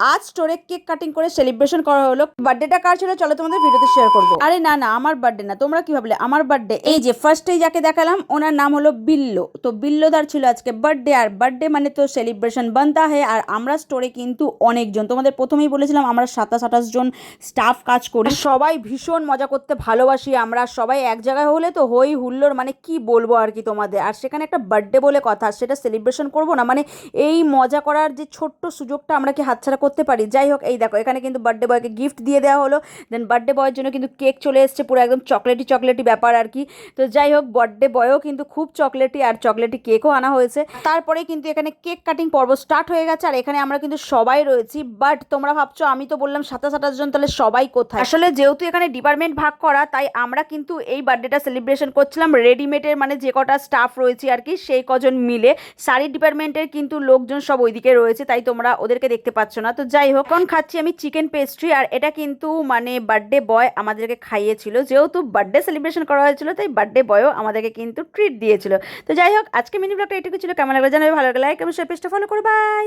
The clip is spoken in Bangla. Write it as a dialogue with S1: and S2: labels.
S1: আজ স্টোরে কেক কাটিং করে সেলিব্রেশন করা হলো। বার্থডেটা কার ছিল চলো তোমাদের ভিডিওতে শেয়ার করবো। আরে না না, আমার বার্থডে না, তোমরা কি ভাবলে আমার বার্থডে? এই যে ফার্স্টেই যাকে দেখালাম ওনার নাম হলো বিল্লো। তো বিল্লোদার ছিল আজকে বার্থডে, আর বার্থডে মানে তো সেলিব্রেশন বানতা হে। আর আমরা স্টোরে কিন্তু অনেকজন, তোমাদের প্রথমেই বলেছিলাম আমরা 27-28 জন স্টাফ কাজ করি, সবাই ভীষণ মজা করতে ভালোবাসি। আমরা সবাই এক জায়গায় হলে তো হই হুল্লোর, মানে কি বলবো আর কি তোমাদের। আর সেখানে একটা বার্থডে বলে কথা, সেটা সেলিব্রেশন করবো না, মানে এই মজা করার যে ছোট্ট সুযোগটা আমরা কি হাতছাড়া করতে পারি? যাই হোক, এই দেখো এখানে কিন্তু বার্থডে বয়কে গিফট দিয়ে দেওয়া হলো। দেন বার্থডে বয়ের জন্য কিন্তু কেক চলে এসছে, পুরো একদম চকলেটি চকলেটি ব্যাপার আর কি। তো যাই হোক, বার্থডে বয়ও কিন্তু খুব চকলেটি, আর চকলেটি কেকও আনা হয়েছে। তারপরে কিন্তু এখানে কেক কাটিং পর্ব স্টার্ট হয়ে গেছে, আর এখানে আমরা কিন্তু সবাই রয়েছি। বাট তোমরা ভাবছো আমি তো বললাম 27-28 জন, তাহলে সবাই কোথায়? আসলে যেহেতু এখানে ডিপার্টমেন্ট ভাগ করা, তাই আমরা কিন্তু এই বার্থডেটা সেলিব্রেশন করছিলাম রেডিমেডের, মানে যে কটা স্টাফ রয়েছে আর কি সেই কজন মিলে। শাড়ি ডিপার্টমেন্টের কিন্তু লোকজন সব ওইদিকে রয়েছে, তাই তোমরা ওদেরকে দেখতে পাচ্ছ না। তো যাই হোক, এখন খাচ্ছি আমি চিকেন পেস্ট্রি, আর এটা কিন্তু মানে বার্থডে বয় আমাদেরকে খাইয়েছিল। যেহেতু বার্থডে সেলিব্রেশন করা হয়েছিল, তাই বার্থডে বয়ও আমাদেরকে কিন্তু ট্রিট দিয়েছিল। তো যাই হোক, আজকে মিনি ব্লগটা এটুকু ছিল। কেমন লাগলো জানাবে, ভালো লাগলে লাইক এবং শেয়ার, পেজটা ফলো করো, বাই।